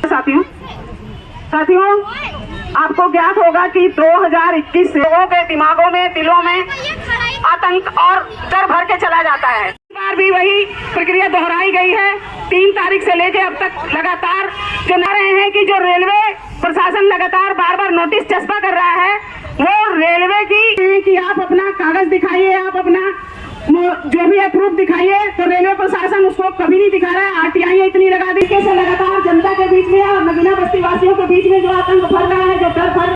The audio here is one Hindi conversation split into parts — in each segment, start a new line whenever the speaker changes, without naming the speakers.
साथियों, आपको ज्ञात होगा कि 2021 से लोगों के दिमागों में, दिलों में आतंक और डर भर के चला जाता है। इस बार भी वही प्रक्रिया दोहराई गई है। 3 तारीख से लेकर अब तक लगातार जो न रहे हैं कि जो रेलवे प्रशासन लगातार बार बार नोटिस चस्पा कर रहा है, वो रेलवे की कि आप अपना कागज दिखाइए, आप अपना जो भी है प्रूफ दिखाइए, तो रेलवे प्रशासन उसको कभी नहीं दिखा रहा है। RTI इतनी लगा दी कि लगातार जनता के बीच में और नगीना बस्ती वासियों के बीच में जो आतंक फैल रहा है, जो डर फैल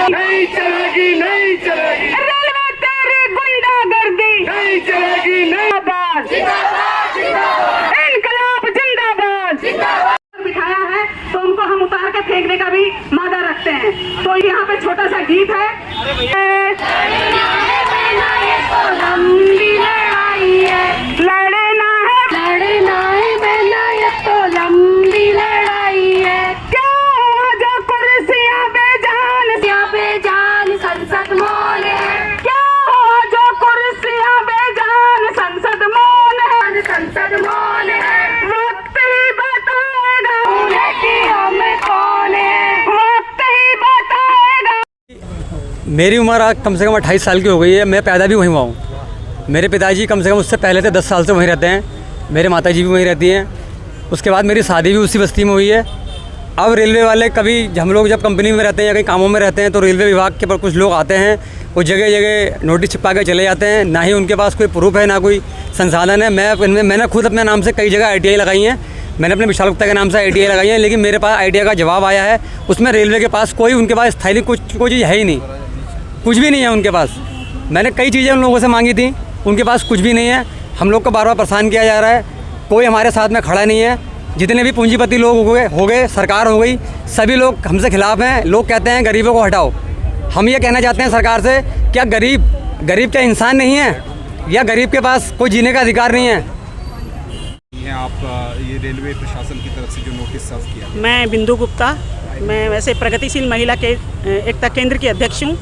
नहीं चलेगी, नहीं चलेगी
रेलवे तेरी गुंडागर्दी
नहीं चलेगी, नहीं
इनकलाब जिंदाबाद बिठाया है, तो उनको हम उतार के फेंकने का भी मादा रखते हैं। तो यहाँ पे छोटा सा गीत है, लड़ना है बेना ये तो लंबी लड़ाई है। क्या जो कुर्सियाँ बेजान संसद मौन है, क्या जो कुर्सियाँ बेजान संसद मौन है, संसद मौन है। वक्त ही बताएगा में कौन है, वक्त ही बताएगा।
मेरी उम्र आज कम से कम 28 साल की हो गई है। मैं पैदा भी वहीं हुआ हूँ। मेरे पिताजी कम से कम उससे पहले से 10 साल से वहीं रहते हैं। मेरे माताजी भी वहीं रहती हैं। उसके बाद मेरी शादी भी उसी बस्ती में हुई है। अब रेलवे वाले कभी हम लोग जब कंपनी में रहते हैं या कहीं कामों में रहते हैं, तो रेलवे विभाग के पर कुछ लोग आते हैं, वो जगह जगह नोटिस चिपका के चले जाते हैं। ना ही उनके पास कोई प्रूफ है, ना कोई संसाधन है। मैंने खुद अपने नाम से कई जगह ITI लगाई हैं। मैंने अपने विशाल गुप्ता के नाम से ITI लगाई है, लेकिन मेरे पास ITI का जवाब आया है, उसमें रेलवे के पास कोई उनके पास स्थायी कोई चीज़ है ही नहीं, कुछ भी नहीं है उनके पास। मैंने कई चीज़ें उन लोगों से मांगी थी, उनके पास कुछ भी नहीं है। हम लोग को बार बार परेशान किया जा रहा है, कोई हमारे साथ में खड़ा नहीं है। जितने भी पूंजीपति लोग हो गए, सरकार हो गई, सभी लोग हमसे खिलाफ हैं। लोग कहते हैं गरीबों को हटाओ। हम ये कहना चाहते हैं सरकार से, क्या गरीब क्या इंसान नहीं है, या गरीब के पास कोई जीने का अधिकार नहीं है?
आप ये रेलवे प्रशासन की तरफ से जो नोटिस सर्व किया।
मैं बिंदु गुप्ता, मैं वैसे प्रगतिशील महिला के एकता केंद्र की अध्यक्ष हूँ,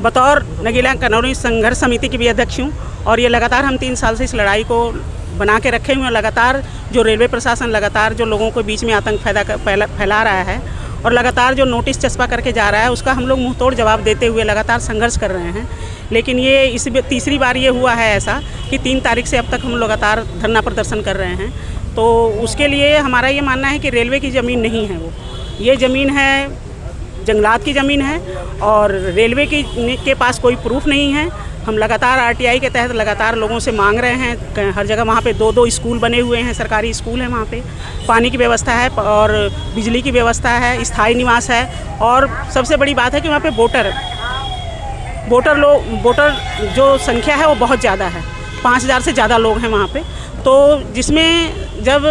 बतौर नगीना कनौरी संघर्ष समिति की भी अध्यक्ष हूँ। और ये लगातार हम 3 साल से इस लड़ाई को बना के रखे हुए हैं। लगातार जो रेलवे प्रशासन लगातार जो लोगों के बीच में आतंक फैला रहा है और लगातार जो नोटिस चस्पा करके जा रहा है, उसका हम लोग मुंहतोड़ जवाब देते हुए लगातार संघर्ष कर रहे हैं। लेकिन ये इस तीसरी बार ये हुआ है ऐसा कि 3 तारीख से अब तक हम लगातार धरना प्रदर्शन कर रहे हैं। तो उसके लिए हमारा ये मानना है कि रेलवे की ज़मीन नहीं है, वो ये ज़मीन है जंगलात की ज़मीन है, और रेलवे के पास कोई प्रूफ नहीं है। हम लगातार RTI के तहत लगातार लोगों से मांग रहे हैं। हर जगह वहाँ पे 2-2 स्कूल बने हुए हैं, सरकारी स्कूल है, वहाँ पे पानी की व्यवस्था है और बिजली की व्यवस्था है, स्थायी निवास है। और सबसे बड़ी बात है कि वहाँ पे वोटर जो संख्या है वो बहुत ज़्यादा है, 5000 से ज़्यादा लोग हैं वहाँ पे। तो जिसमें जब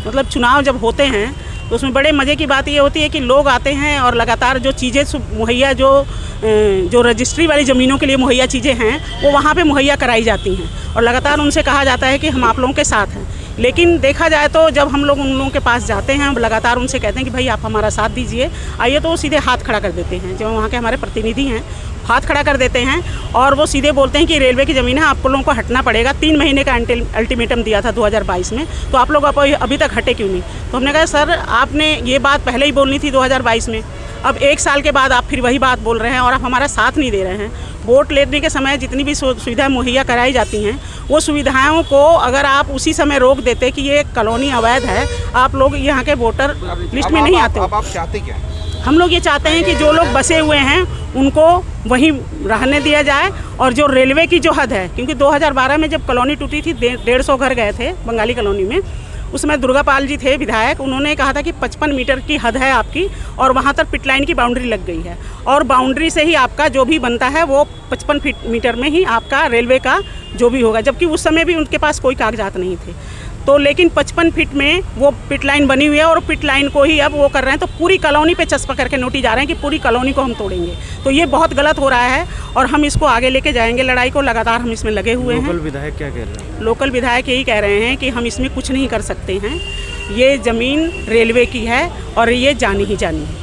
मतलब चुनाव जब होते हैं, तो उसमें बड़े मज़े की बात ये होती है कि लोग आते हैं और लगातार जो चीज़ें मुहैया जो रजिस्ट्री वाली ज़मीनों के लिए मुहैया चीज़ें हैं, वो वहाँ पे मुहैया कराई जाती हैं और लगातार उनसे कहा जाता है कि हम आप लोगों के साथ हैं। लेकिन देखा जाए तो जब हम लोग उन लोगों के पास जाते हैं, हम लगातार उनसे कहते हैं कि भाई आप हमारा साथ दीजिए, आइए, तो वो सीधे हाथ खड़ा कर देते हैं। जो वहाँ के हमारे प्रतिनिधि हैं, हाथ खड़ा कर देते हैं और वो सीधे बोलते हैं कि रेलवे की ज़मीन है, आप लोगों को हटना पड़ेगा। 3 महीने का अल्टीमेटम दिया था 2022 में, तो आप लोग अभी तक हटे क्यों नहीं? तो हमने कहा सर, आपने ये बात पहले ही बोलनी थी 2022 में। अब 1 साल के बाद आप फिर वही बात बोल रहे हैं और आप हमारा साथ नहीं दे रहे हैं। वोट लेने के समय जितनी भी सुविधाएं मुहैया कराई जाती हैं, वो सुविधाओं को अगर आप उसी समय रोक देते कि ये कॉलोनी अवैध है, आप लोग यहाँ के वोटर लिस्ट में नहीं आते।
अब आप चाहते क्या?
हम लोग ये चाहते हैं कि जो लोग बसे हुए हैं उनको वहीं रहने दिया जाए, और जो रेलवे की जो हद है, क्योंकि 2012 में जब कॉलोनी टूटी थी, 150 घर गए थे बंगाली कॉलोनी में। उसमें दुर्गापाल जी थे विधायक, उन्होंने कहा था कि 55 मीटर की हद है आपकी, और वहाँ तक पिट लाइन की बाउंड्री लग गई है, और बाउंड्री से ही आपका जो भी बनता है वो 55 मीटर में ही आपका रेलवे का जो भी होगा। जबकि उस समय भी उनके पास कोई कागजात नहीं थे। तो लेकिन 55 फीट में वो पिट लाइन बनी हुई है, और पिट लाइन को ही अब वो कर रहे हैं, तो पूरी कॉलोनी पे चस्पा करके नोटिस जा रहे हैं कि पूरी कॉलोनी को हम तोड़ेंगे। तो ये बहुत गलत हो रहा है, और हम इसको आगे लेके जाएंगे लड़ाई को। लगातार हम इसमें लगे हुए हैं।
लोकल विधायक क्या कह रहे हैं?
लोकल विधायक यही कह रहे हैं कि हम इसमें कुछ नहीं कर सकते हैं, ये ज़मीन रेलवे की है और ये जानी ही जानी है।